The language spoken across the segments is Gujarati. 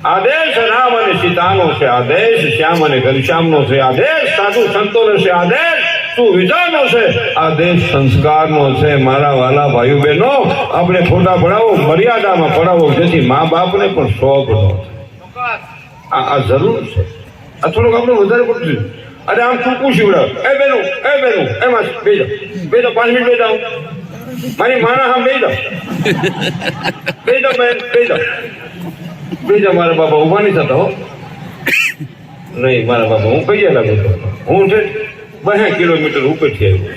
આદેશ રામ અને સીતાનો છે, આદેશ શ્યામ અને ઘનશ્યામનો છે, આદેશ સાધુ સંતોનો છે, આદેશ સુવિચારનો છે, આદેશ સંસ્કારનો છે. મારા વાલા ભાઈઓ બહેનો, આપણે ફોટા પડાવો, મર્યાદામાં પડાવો, જેથી મા બાપને પણ શોખ ન થાય. આ જરૂર છે. આ થોડુંક આપણે વધારે પડતું. અરે આમ ટૂંકું શીવડાવ, એ બેનું એમાં બે જાઓ 5 મિનિટ બે જાઓ, મારી માના હા બે જાઓ મારા બાબા ઉભા નહીં થતા હો. નહીં મારા બાબા, હું કહીએ લાગુ હું છે 2 કિલોમીટર ઉપરથી આવ્યો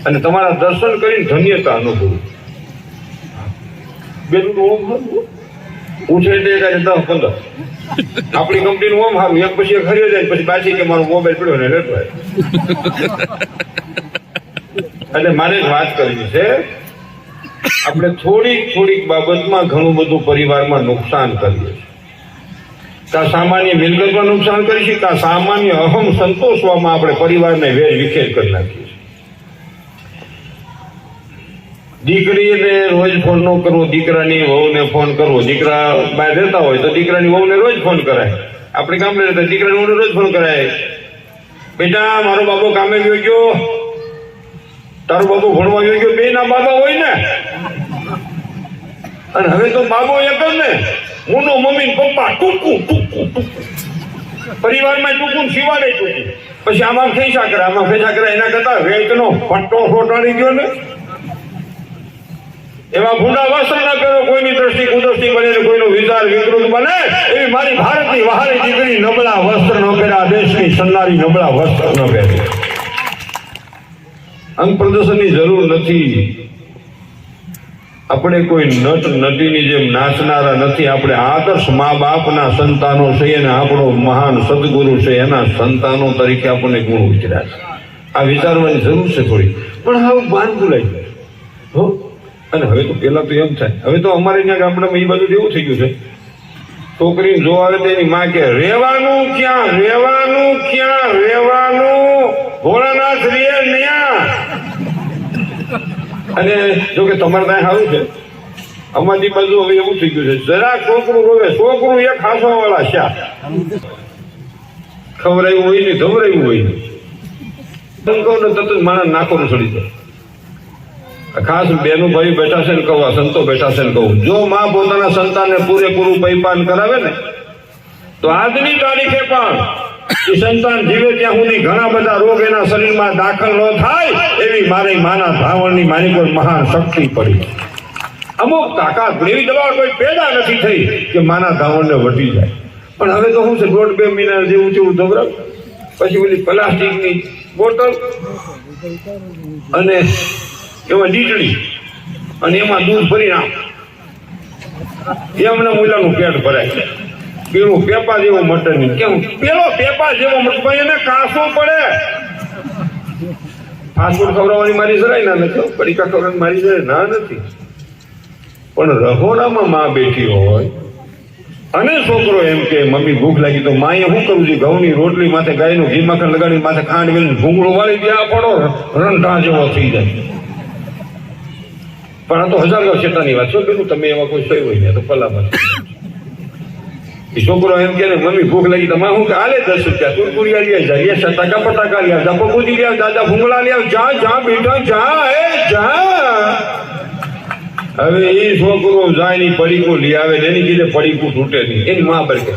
અને તમારા દર્શન કરીને ધન્યતા અનુભવું. બેનું તો ઓમ હું છે 10-15 આપણી કંપનીનું ઓમ સારું, એક પછી એક હરી જાય, પછી પાછી કે મારો મોબાઈલ પડ્યો ને લેતો એટલે મારે જ વાત કરવી છે. આપણે થોડીક બાબતમાં ઘણું બધું પરિવારમાં નુકસાન કરીએ છીએ. કાં સામાન્ય મિલકતમાં નુકસાન કરીએ છીએ, કાં સામાન્ય અહમ સંતોષવામાં આપણે પરિવારને વેર વિખેર કરી નાખીએ છીએ. દીકરીને રોજ ફોન ન કરવો, દીકરાની વહુને ફોન કરવો. દીકરા બહાર રહેતા હોય તો દીકરાની વહુને રોજ ફોન કરાય. આપણે ગામડે રહેતા દીકરાની વહુને રોજ ફોન કરાય, બેટા મારો બાબો કામે ગયો, તારો બાબો ભણવા ગયો. બે ના બાબા હોય ને. અને હવે તો બાબો એક જ ને, હું નો મમ્મી પપ્પા ટૂંકું પરિવારમાં ટૂંકું સિવાડે ટૂંકું. પછી આમાં ખેંચા કરે, એના કરતા વેચનો પટ્ટો સોટાડી ગયો ને. એવા ભૂંડા વસ્ત્ર ના પહેરો, કોઈની દ્રષ્ટિ કુદૃષ્ટિ બને ને કોઈનો વિચાર વિકૃત બને. એવી મારી ભારતની વહાલી દીકરી નબળા વસ્ત્ર ન પહેરા, દેશની સન્નારી નબળા વસ્ત્ર ન પહેરે. અંગ પ્રદર્શનની જરૂર નથી. આપણે કોઈ નટ નટીની જેમ નાચનારા નથી. આપણે આદર્શ મા બાપના સંતાનો છે અને આપણો મહાન સદગુરુ છે એના સંતાનો તરીકે આપણને ગુણ ઉતર્યા છે. આ વિચારવાની જરૂર છે થોડી, પણ હવે બાન ભૂલાઈ જાય હો. અને હવે તો પેલા તો એમ થાય, હવે તો અમારે ત્યાં ગામડામાં એ બાજુ એવું થઈ ગયું છે, છોકરીને જો આવે તો એની માં કે રહેવાનું ક્યાં ભોળાનાથ રે ન્યા. અને જો કે તમારે ત્યાં સારું છે, અમારી બાજુ હવે એવું થઈ ગયું છે, જરા છોકરું રોવે, છોકરું એક હાંસવા વાળા શા, ખવડાવ્યું હોય ને ધવરાયું હોય ને કહું ને તરત જ માણસ નાખો ચડી જાય. ખાસ બેનું ભાઈ બેઠા છે ને કહું, સંતો બેઠા છે ને કહું, જો માં પોતાના સંતાનને પૂરેપૂરું પૈપાન કરાવે ને તો આજની તારીખે પણ એ સંતાન જીવે ત્યાં સુધી ઘણા બધા રોગ એના શરીરમાં દાખલ ન થાય એવી મારી માના ધાવણની મારી કોઈ મહાન શક્તિ પડી. અમુક તાકાત એવી દવા કોઈ પેદા નથી થઈ કે માના ધાવણને વટી જાય. પણ હવે તો શું છે, 1.5-2 મહિના જેવું જેવું ધવરાવ, પછી ઓલી પ્લાસ્ટિકની બોટલ અને એમાં ડીટડી અને એમાં દૂધ ભરી નાખ, એમને મૂલાનું પેટ ભરાય. પેલું પેપા જેવું મટન નહીં, કેમ પેલો પેપા જેવો મટન એને કાસો પડે. ફાસ્ટફૂડ ખવડાવવાની મારી જરાય ના નથી, પડીકા ખવડાવવાની મારી જરાય ના નથી. પણ રહોડામાં માં બેઠી હોય અને છોકરો એમ કે મમ્મી ભૂખ લાગી, તો માએ શું કરવું છે, ઘઉંની રોટલી માથે ગાયનું ઘી માખણ લગાડી માથે ખાંડ વેલી ભૂંગળું વાળી ત્યાં પડો રંઢા જેવો થઈ જાય. પણ આ તો 1000 શેતાની વાત છે પેલું, તમે એમાં કોઈ સહી હોય ને તો પલામાં એ છોકરો એમ કે મમ્મી ભૂખ લાગી, તમારે શું કે હાલે 10 રૂપિયા કુરકુરિયા લઈ જાય, 7 ટકા પટાકા લઈ જા, પપુજી લઈ દાદા ભૂંગળા લઈ જા બેટા જા. હવે એ છોકરો જાય ની પડીકું લઈ આવે ને એની કીધે પડીકું તૂટે નહીં, એની માં પર કે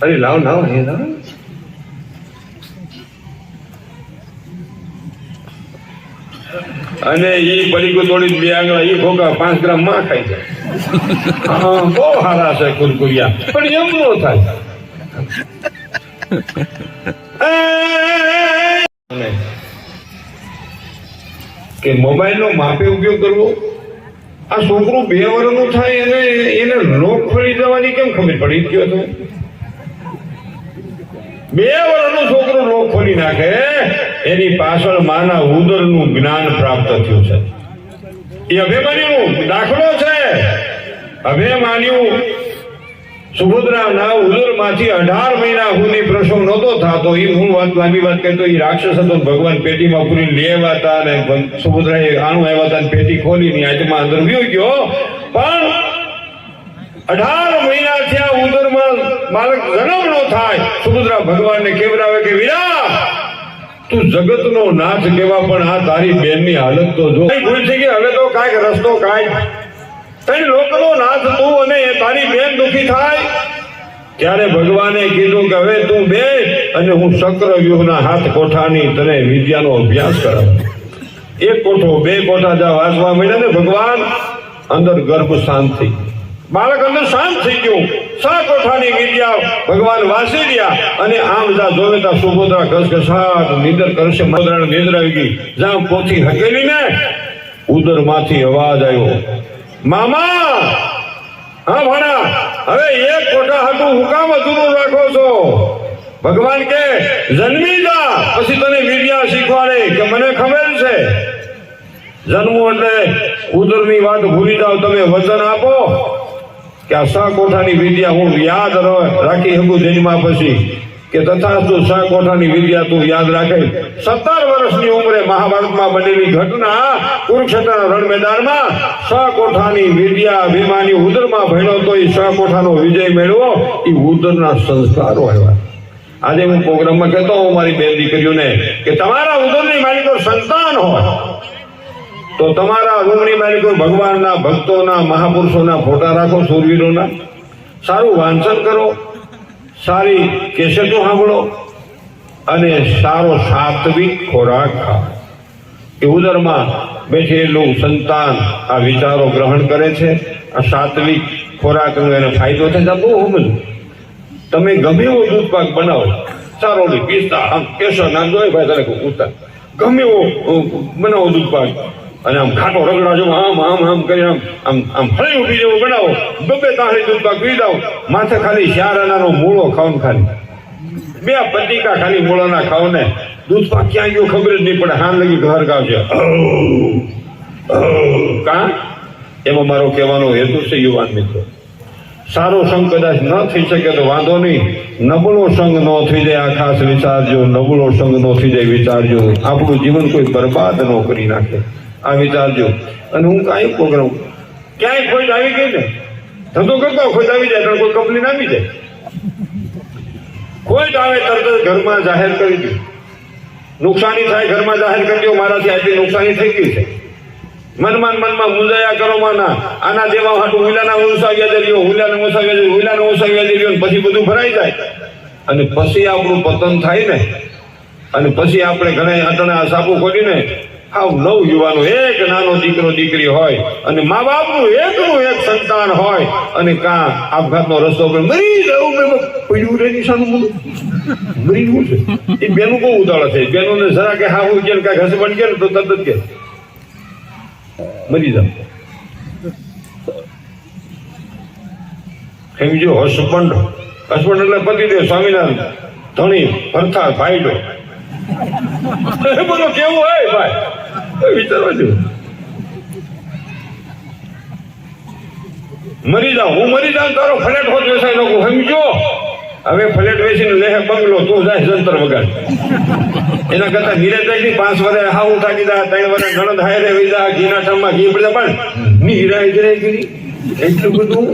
અરે લાવ અને એ પડીકું તોડી 2 આંગળા એ ભોગા 5 ગ્રામ માં ખાઈ જાય. બહુ સારા છે કુરકુરિયા, પણ એમ ન થાય. કે મોબાઈલ નો માપે ઉપયોગ કરવો. આ છોકરું 2 વર્ષનું થાય એને લોક ફરી જવાની કેમ ખબર પડી ગયો તો? 2 વર્ષનું છોકરું લોક ખોલી નાખે, એની પાછળ માના ઉદરનું જ્ઞાન પ્રાપ્ત થયું છે. એ અભિમાન્યુનો દાખલો છે. અભિમાન્યુ સુભદ્રાના ઉદરમાંથી 18 મહિના સુધી પ્રસવ નહોતો થતો. એ હું લાંબી વાત કરતો, એ રાક્ષસ હતો. ભગવાન પેટીમાં પૂરી લેવા હતા ને સુભદ્રાએ આણું આવ્યા હતા, પેટી ખોલી ની આજમાં અંદર વ્યો ગયો. પણ 18 મહિના થયા, ઉદરમાં બાળક જન્મ નો થાય. સુભદ્રા ભગવાનને કેવરાવે કે વીરા, તું જગતનો નાથ કેવા, પણ આ તારી બેનની હાલત તો જો. ભૂલ થઈ ગઈ, હવે તો કાંઈક રસ્તો કાઢ. ત્રણ લોકનો નાથ તું અને તારી બેન દુખી થાય. ત્યારે ભગવાને કીધું કે હવે તું બે અને હું ચક્રવ્યૂહના હાથ કોઠાની તને વિદ્યાનો અભ્યાસ કરાવ. એક કોઠો, બે કોઠા જા વાંચવા માંડ્યા ને ભગવાન અંદર ગર્ભ શાંત થઈ, બાળક અંદર શાંત થઈ ગયું. 6 કોઠાની વિદ્યા ભગવાન વાંચી રહ્યા. અને આમ જા જોવેતા સુભદ્રા ઘસઘસાટ નિંદર કરશે. સુભદ્રાને નિંદર આવી ગઈ. જ્યાં પોથી હકેલી ને ઉદરમાંથી અવાજ આવ્યો, મામા, હા ભાણા, હવે એક કોઠા હતું હું કામ અધૂરું રાખો છો? ભગવાન કે જન્મી જા, પછી તને વિદ્યા શીખવાડે. કે મને ખબર છે જન્મો એટલે ઉદરની વાત ભૂલી જાઓ. તમે વચન આપો કે આ 6 કોઠાની વિદ્યા હું યાદ રાખી શકું જન્મા પછી. કે તથાસ્તુ 6 કોઠાની વિદ્યા તું યાદ રાખે. 17 વર્ષની ઉંમરે મહાભારતમાં બનેલી ઘટના, કુરુક્ષેત્રના રણ મેદાનમાં 6 કોઠાની વિદ્યા ભીમાની ઉદરમાં ભણ્યો તો એ 6 કોઠાનો વિજય મેળવો. એ ઉદરના સંસ્કારો આવ્યા. આજે હું પ્રોગ્રામમાં કહેતો હું મારી બેન દીકરીઓને કે તમારા ઉદરની માલિકો સંતાન હોય તો તમારા રૂમની માલિકો ભગવાનના ભક્તોના મહાપુરુષોના ફોટા રાખો, શૂરવીરોના. સારું વાંચન કરો, સારી કેસેટો સાંભળો અને સારો સાત્વિક ખોરાક ખાઓ. કે ઉદરમાં બેઠેલું સંતાન આ વિચારો ગ્રહણ કરે છે. આ સાત્વિક ખોરાકનો એને ફાયદો થાય. બહુ સમજો, તમે ગમે એવો દૂધ પાક બનાવો, ચારોલી, પિસ્તા, આમ કેસર નામ જોઈએ ભાઈ, તને ઉતાર ગમે એવો બનાવો દૂધ પાક, અને આમ ખાટો રગડા જો આમ આમ આમ કરી આમ આમ આમ ફળી ઉભી જેવું બનાવો, 2 તાહળી દૂધ પાક પી જાઓ. માથે ખાલી 4 આનાનો મૂળો ખાવ ને, ખાલી 2 પતિકા ખાલી મૂળોના ખાવ ને, દૂધ પાક ક્યાં ગયો ખબર જ નહીં પડે. હાન લગી ઘર ગાવ છે. કા એમાં મારો કહેવાનો હેતુ છે યુવાન મિત્રો, સારો સંગ કદાચ ન થઈ શકે તો વાંધો નહીં, નબળો સંગ ન થઈ જાય આ ખાસ વિચારજો. નબળો સંગ ન થઈ જાય વિચારજો. આપણું જીવન કોઈ બરબાદ ન કરી નાખે આ વિચારજો. અને હું કાંઈ પ્રોગ્રામ ક્યાંય ખોટ આવી ગઈ ને, ધંધો કરતો ખોટ આવી જાય, કોઈ કંપની આવી જાય, ખોટ આવે તરત જ ઘરમાં જાહેર કરી દઉં. નુકસાની થાય ઘરમાં જાહેર કરી દો, મારાથી આટલી નુકસાની થઈ ગઈ છે. મનમાં મુંજાયા કરો માના, આના જેવા હાટું હુલાના ઓછાવ્યા જરીઓ, હુલાને ઓછાવ્યા જરીઓ, પછી બધું ભરાઈ જાય. અને પછી આપણું પતન થાય ને, અને પછી આપણે ઘણા અટણા સાપુ ખોલીને આવ નવ યુવાનો, એક નાનો દીકરો દીકરી હોય અને મા બાપનું એકનું એક સંતાન હોય, અને કાં આપઘાતનો રસ્તો પર મરી જવું પડ્યું રે, નિશાનું મૂળ મરી જવું છે. એ બેનું બહુ ઉદાહરણ છે. બેનોને જરા કે હા હું ગયા કાંઈક હસબન્ડ ગયા ને તો તરત જ કે મરી જાવ. સમજો, હસબન્ડ એટલે પતિદેવ, સ્વામિનારાયણ, ધણી, ભરથા, ભાઈડો, બધું કેવું હોય ભાઈ, વિચારવા જેવું. મરી જાવ, હું મરી જાઉં, તારો ફ્લેટ હોત વેચાય લોકો, સમજો. હવે ફ્લેટ વેચીને લેહે બંગલો, તું જાય જંતર વગાડ. એના કરતા નિરાય 5 વર્ષ હા હું થાકી જાય, 3 વર્ષ નણંદ હાયરે વહી જાય, ઘીના ઠામમાં ઘી પડે, પણ નિરાય જરાય ગઈ એટલું બધું.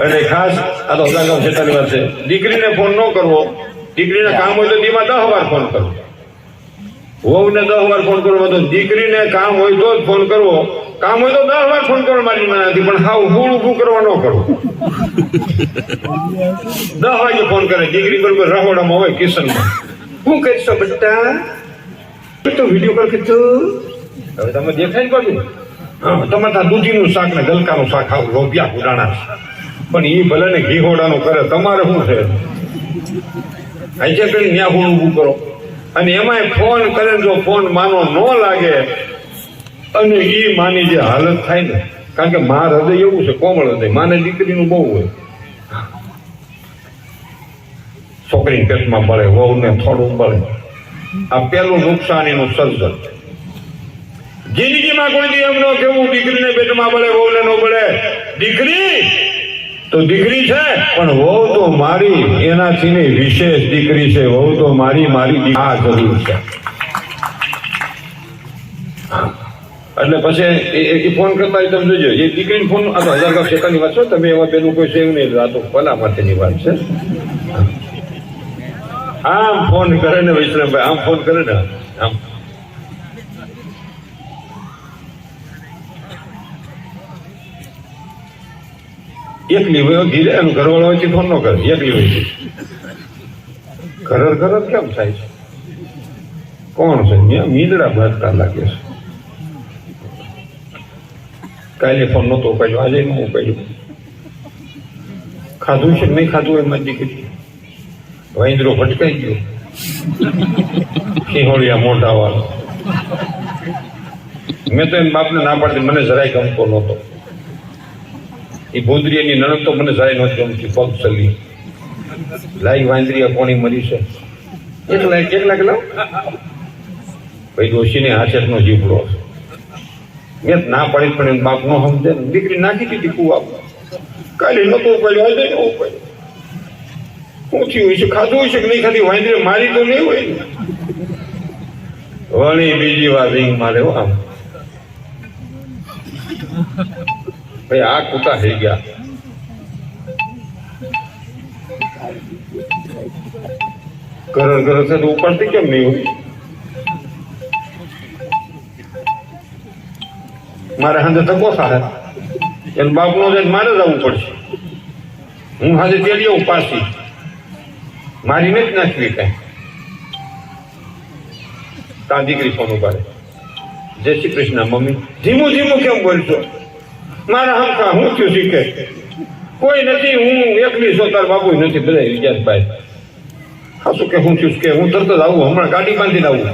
અને ખાસ આ તો અગાઉ છેતાની વાત છે, દીકરીને ફોન ન કરવો. દીકરીને કામ હોય તો દીમાં 10 વાર ફોન કરવો, વહુને 10 વાર ફોન કરવો. તો દીકરીને કામ હોય તો જ ફોન કરવો, કામ હોય તો 10 વાર ફોન કરવો મારી નથી, પણ હાવ હું ઊભું કરવા ન કરવો. 10 વાગે ફોન કરે, દીકરી બરોબર રહોડામાં હોય, કિશનમાં. શું કરીશ બેટા, તો વિડીયો કોલ કરતો. હવે તમે દેખાય ને બાજુ, હા તમારે ત્યાં દૂધીનું શાક ને ગલકાનું શાક ખાવ, રોપિયા ઉડાણા, પણ એ ભલે ને ઘીહોડાનું કરે, તમારે શું છે? આજે કરી ત્યાં હું ઊભું કરો. અને એમાંય ફોન કરે, જો ફોન માનો ન લાગે અને એ માની જે હાલત થાય ને, કારણ કે મા હૃદય એવું છે, કોમળ હૃદય, માને દીકરીનું બહુ હોય. છોકરી પેટમાં બળે, વહુને થોડું બળે, આ પેલું નુકસાન એનું સર્જન. જિંદગીમાં કોઈ દી એમ ન કેવું દીકરીને પેટમાં બળે વહુને ન બળે. દીકરી તો દીકરી છે, પણ વહુ તો મારી એનાથી વિશેષ દીકરી છે. વહુ તો મારી આ જરૂર છે. એટલે પછી એ ફોન કરતા તમે જોજો, એ દીકરીને ફોન આ તો 1000 સેકન્ડની વાત છો. તમે એવા પેલું કોઈ સેવ નહીં, આ તો ભલા માટેની વાત છે. આમ ફોન કરે ને વૈષ્ણવભાઈ, આમ ફોન કરે ને આમ એકલી હોય ઘીરે એનું ઘરવાળો હોય ફોન ન કરે, એકલી હોય છે. ઘર કેમ થાય છે? કોણ છે? મીંદડા બાંધતા લાગે છે. કાલે ફોન નતો ઉપાડ્યો, આજે ન ઉપાડ્યો. ખાધું છે નહીં ખાધું એમાં દીકરી વાંદરો ભટકાઈ ગયો, સિંહોળિયા મોઢા વાળો. મેં તો એમ બાપને ના પાડતી, મને જરાય ગમતો નહોતો. એ ભૂંદરીની નણંદ તો મને જરાય નહોતી ગમતી. પગ ચલી લાઈ વાંદરીયા કોણી મરી છે. એકલા કેટલા ભાઈ ડોશીને હાથેનો જીવડો. મેં ના પાડી પણ એમ બાપ નો સમજે ને, દીકરી નાખી દીધી કુવા. કાલે નતો ઉપાડ્યો, આજે ન ઉપાડ્યો. શું થયું હોય છે? ખાધું હોય છે કે નહીં ખાધી? વાંદરી મારી તો નહીં હોય ને. વળી બીજી વાર રીંગ મારે આમ. ભાઈ આ કૂતા થઈ ગયા. ઘર છે તો ઉપાડતી કેમ નહીં હોય? મારે હાજર ધક્કો થાય, એને બાપ નો જાય મારે જવું પડશે. હું હાજર તેડી આવું પાછી, મારી નથી નાખવી કઈ. તા દીકરી ફોન ઉપાડે, જય શ્રી કૃષ્ણ મમ્મી. ધીમું કેમ બોલશો? મારા હમકા હું થયું શીખે? કોઈ નથી, હું એકલી છો, તાર બાપુ નથી, બધા વિજયાભાઈ. હાશું કે હું થયું કે હું તરત જ આવું, હમણાં ગાડી બાંધીને આવું.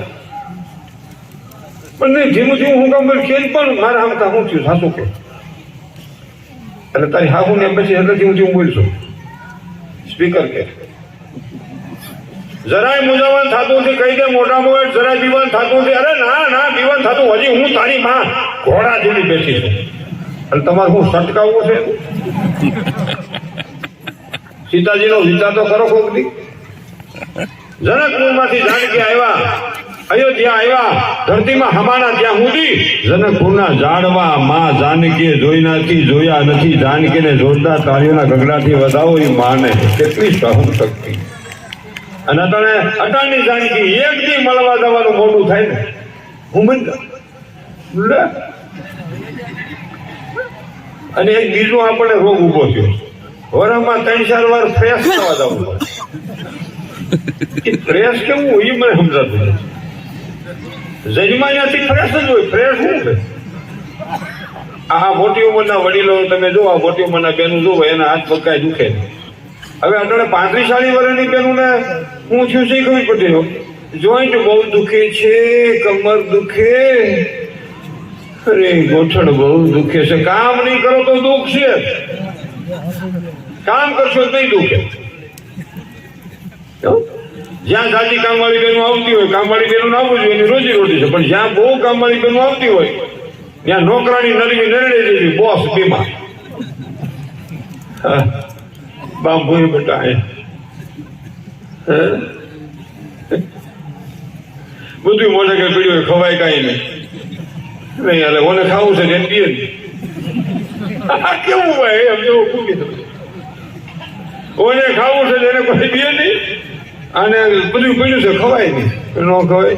પણ નહીં, ધીમું હું કામ બોલ કે પણ મારા હમકા હું થયું હાશું કે? એટલે તારી હાહુ ને પછી એટલે ધીમું બોલશું. સ્પીકર કે જરાય મૂંઝવણ થતું નથી, કહી દે મોઢામાં જરાય દીવાન થતું નથી. અરે ના દીવાન થતું, હજી હું તારી માં ઘોડા જેવી બેઠી છું. અને તમારે હું સટકાવવું છે? સીતાજીનો વિચાર તો કરો કોક દી. જનકપુરમાંથી જાનકી આવ્યા, અયોધ્યા આવ્યા, ધરતીમાં હમાના ત્યાં સુધી જનકપુરના ઝાડવા માં જાનકીએ જોયા નથી. જાનકીને જોરદાર તાળીઓના ગગડાથી વધાવો એ માને કેટલી સહન શક્તિ. અને અટાણની જાનકી એક દી મળવા જવાનું મોટું થાય ને, હું અને એક બીજો આપણને રોગ ઉભો થયો. વરમાં 3-4 વાર ફ્રેશ થવા જવું પડે. ફ્રેશ કેવું હોય એ મને સમજાતું નથી. જજમાન્યાથી ફ્રેશ જ હોય. ફ્રેશ શું છે? આ મોટી ઉંમરના વડીલો તમે જો, આ મોટી ઉંમરના બેનું જો, એના હાથ પગ કાંઈ દુખે નહીં. હવે અટાણે 35-40 વર્ષની બેનું ને હું છું શી ખબર પડતી, જોઈન્ટ બહુ દુખે છે, કમર દુખે, અરે ગોઠણ બહુ દુખે છે. કામ નહીં કરો તો દુઃખ છે, કામ કરશો તો નહીં દુખે. જ્યાં સાચી કામવાળી બહેનો આવતી હોય, કામવાળી બહેનો આવવું જોઈએ, એની રોજી રોટી છે. પણ જ્યાં બહુ કામવાળી બહેનો આવતી હોય, ત્યાં નોકરાની નરમી નરડે જેવી, બોસ બીમાર. બાપુ બેટા બધું મોઢે કઈ પીડ્યું ખવાય કઈ નહીં. હાલે ઓને ખાવું છે ને પીએ કેવું હોય એમ જેવું પૂરી ઓને ખાવું છે એને કોઈ પીએ નહીં. અને બધું પીડ્યું છે ખવાય નહીં, ન ખવાય.